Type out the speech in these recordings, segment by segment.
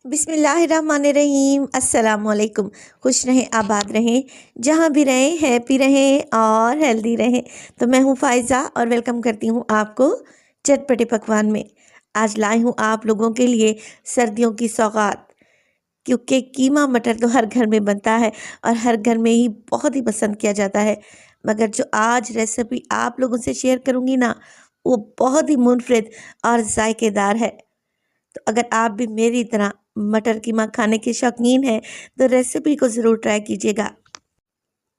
बिस्मिल्लाहिर्रहमानिर्रहीम अस्सलाम वालेकुम। खुश रहें, आबाद रहें, जहाँ भी रहें हैप्पी रहें और हेल्दी रहें। तो मैं हूँ फ़ायज़ा और वेलकम करती हूँ आपको चटपटे पकवान में। आज लाई हूँ आप लोगों के लिए सर्दियों की सौगात, क्योंकि कीमा मटर तो हर घर में बनता है और हर घर में ही बहुत ही पसंद किया जाता है। मगर जो आज रेसिपी आप लोगों से शेयर करूँगी ना, वो बहुत ही मुनफरिद और जायकेदार है। तो अगर आप भी मेरी तरह मटर कीमा खाने के शौकीन हैं तो रेसिपी को ज़रूर ट्राई कीजिएगा।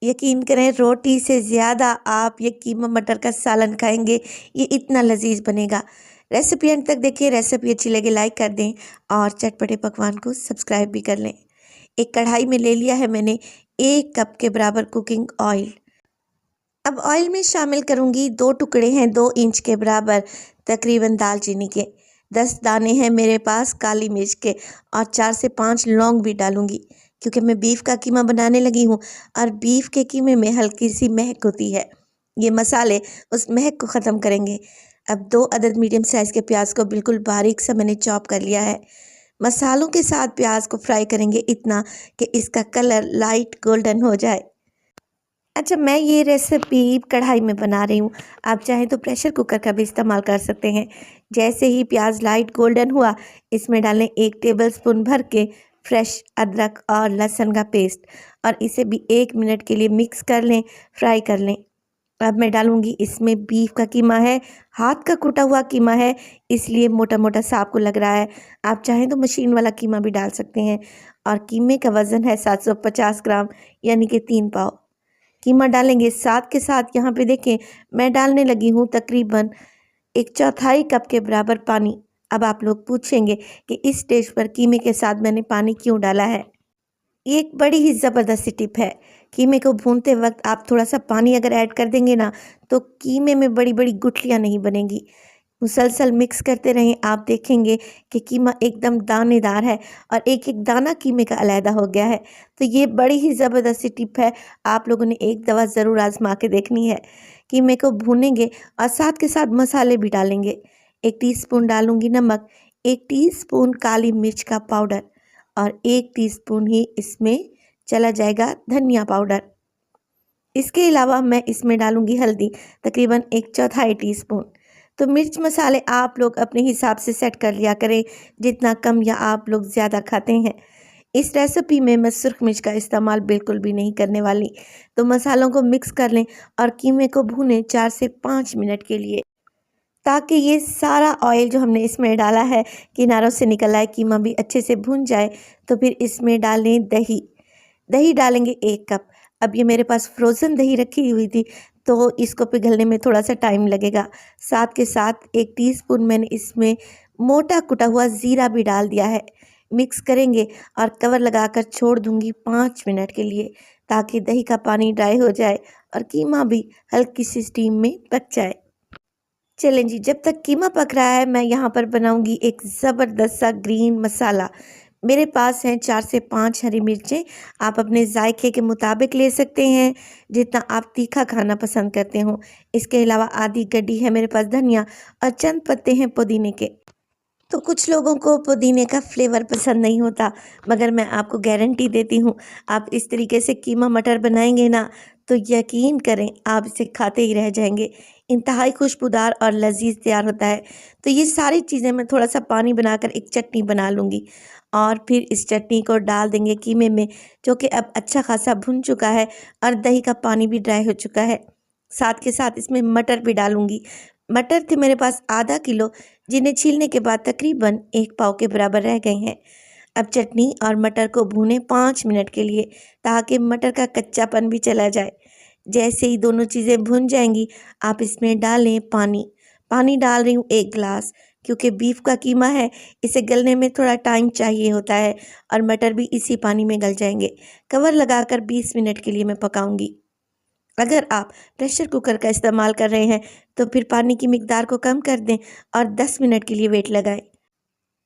यकीन करें, रोटी से ज़्यादा आप ये कीमा मटर का सालन खाएंगे, ये इतना लजीज बनेगा। रेसिपी अंत तक देखिए। रेसिपी अच्छी लगे लाइक कर दें और चटपटे पकवान को सब्सक्राइब भी कर लें। एक कढ़ाई में ले लिया है मैंने 1 कप के बराबर कुकिंग ऑयल। अब ऑयल में शामिल करूंगी 2 टुकड़े हैं 2 इंच के बराबर तकरीबन दालचीनी के, 10 दाने हैं मेरे पास काली मिर्च के और 4 से 5 लौंग भी डालूंगी, क्योंकि मैं बीफ का कीमा बनाने लगी हूँ और बीफ के कीमे में हल्की सी महक होती है। ये मसाले उस महक को ख़त्म करेंगे। अब 2 अदद मीडियम साइज़ के प्याज को बिल्कुल बारीक सा मैंने चॉप कर लिया है। मसालों के साथ प्याज को फ्राई करेंगे इतना कि इसका कलर लाइट गोल्डन हो जाए। अच्छा, मैं ये रेसिपी कढ़ाई में बना रही हूँ। आप चाहें तो प्रेशर कुकर का भी इस्तेमाल कर सकते हैं। जैसे ही प्याज लाइट गोल्डन हुआ, इसमें डालें 1 टेबलस्पून भर के फ्रेश अदरक और लहसुन का पेस्ट और इसे भी 1 मिनट के लिए मिक्स कर लें, फ्राई कर लें। अब मैं डालूँगी इसमें बीफ का कीमा है, हाथ का कूटा हुआ कीमा है, इसलिए मोटा मोटा सा आपको लग रहा है। आप चाहें तो मशीन वाला कीमा भी डाल सकते हैं। और कीमे का वज़न है 750 ग्राम, यानी कि 3 पाव। कीमा डालेंगे, साथ के साथ यहाँ पे देखें मैं डालने लगी हूँ तकरीबन 1/4 कप के बराबर पानी। अब आप लोग पूछेंगे कि इस स्टेज पर कीमे के साथ मैंने पानी क्यों डाला है। ये एक बड़ी ही ज़बरदस्त टिप है। कीमे को भूनते वक्त आप थोड़ा सा पानी अगर ऐड कर देंगे ना, तो कीमे में बड़ी बड़ी गुठलियाँ नहीं बनेंगी। मुसलसल मिक्स करते रहें, आप देखेंगे कि कीमा एकदम दानेदार है और एक एक दाना कीमे का अलहदा हो गया है। तो ये बड़ी ही ज़बरदस्त टिप है, आप लोगों ने एक दफ़ा ज़रूर आजमा के देखनी है। कीमे को भूनेंगे और साथ के साथ मसाले भी डालेंगे। 1 टीस्पून डालूंगी नमक, 1 टीस्पून काली मिर्च का पाउडर और 1 टीस्पून ही इसमें चला जाएगा धनिया पाउडर। इसके अलावा मैं इसमें डालूंगी हल्दी, तकरीबन 1/4 टीस्पून। तो मिर्च मसाले आप लोग अपने हिसाब से सेट कर लिया करें, जितना कम या आप लोग ज़्यादा खाते हैं। इस रेसिपी में मैं सुर्ख मिर्च का इस्तेमाल बिल्कुल भी नहीं करने वाली। तो मसालों को मिक्स कर लें और कीमे को भूनें 4 से 5 मिनट के लिए, ताकि ये सारा ऑयल जो हमने इसमें डाला है किनारों से निकल आए, कीमा भी अच्छे से भून जाए। तो फिर इसमें डालें दही। दही डालेंगे 1 कप। अब ये मेरे पास फ्रोज़न दही रखी हुई थी, तो इसको पिघलने में थोड़ा सा टाइम लगेगा। साथ के साथ 1 टीस्पून मैंने इसमें मोटा कुटा हुआ ज़ीरा भी डाल दिया है। मिक्स करेंगे और कवर लगाकर छोड़ दूंगी 5 मिनट के लिए, ताकि दही का पानी ड्राई हो जाए और कीमा भी हल्की सी स्टीम में पक जाए। चलें जी, जब तक कीमा पक रहा है मैं यहाँ पर बनाऊंगी एक ज़बरदस्त सा ग्रीन मसाला। मेरे पास हैं 4 से 5 हरी मिर्चें। आप अपने जायके के मुताबिक ले सकते हैं, जितना आप तीखा खाना पसंद करते हो। इसके अलावा आधी गड्डी है मेरे पास धनिया और चंद पत्ते हैं पुदीने के। तो कुछ लोगों को पुदीने का फ्लेवर पसंद नहीं होता, मगर मैं आपको गारंटी देती हूँ, आप इस तरीके से कीमा मटर बनाएंगे ना, तो यकीन करें आप इसे खाते ही रह जाएंगे। इंतहाई खुशबूदार और लजीज तैयार होता है। तो ये सारी चीज़ें मैं थोड़ा सा पानी बनाकर एक चटनी बना लूँगी और फिर इस चटनी को डाल देंगे कीमे में, जो कि अब अच्छा खासा भुन चुका है और दही का पानी भी ड्राई हो चुका है। साथ के साथ इसमें मटर भी डालूँगी। मटर थे मेरे पास आधा किलो, जिन्हें छीलने के बाद तकरीबन 1 पाव के बराबर रह गए हैं। अब चटनी और मटर को भूनें 5 मिनट के लिए, ताकि मटर का कच्चापन भी चला जाए। जैसे ही दोनों चीज़ें भुन जाएंगी, आप इसमें डालें पानी। पानी डाल रही हूँ 1 गिलास, क्योंकि बीफ का कीमा है, इसे गलने में थोड़ा टाइम चाहिए होता है और मटर भी इसी पानी में गल जाएंगे। कवर लगाकर 20 मिनट के लिए मैं पकाऊंगी। अगर आप प्रेशर कुकर का इस्तेमाल कर रहे हैं तो फिर पानी की मिकदार को कम कर दें और 10 मिनट के लिए वेट लगाएं।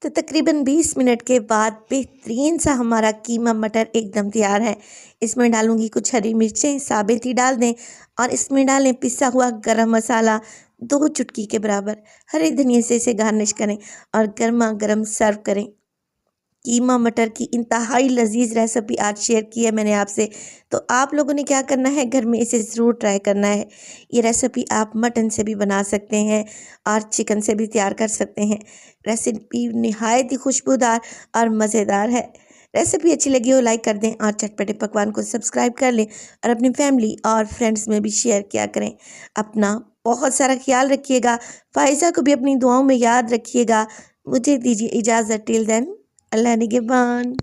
तो तकरीबन 20 मिनट के बाद बेहतरीन सा हमारा कीमा मटर एकदम तैयार है। इसमें डालूंगी कुछ हरी मिर्चें, साबित ही डाल दें, और इसमें डालें पिसा हुआ गरम मसाला 2 चुटकी के बराबर। हरे धनिया से इसे गार्निश करें और गर्मा गर्म सर्व करें। कीमा मटर की इंतहाई लजीज रेसिपी आज शेयर की है मैंने आपसे। तो आप लोगों ने क्या करना है, घर में इसे ज़रूर ट्राई करना है। ये रेसिपी आप मटन से भी बना सकते हैं और चिकन से भी तैयार कर सकते हैं। रेसिपी निहायत ही खुशबूदार और मज़ेदार है। रेसिपी अच्छी लगी हो लाइक कर दें और चटपटे पकवान को सब्सक्राइब कर लें और अपनी फैमिली और फ्रेंड्स में भी शेयर किया करें। अपना बहुत सारा ख्याल रखिएगा। फ़ाइज़ा को भी अपनी दुआओं में याद रखिएगा। मुझे दीजिए इजाज़त। टिल देन, अल्लाह निगहबान।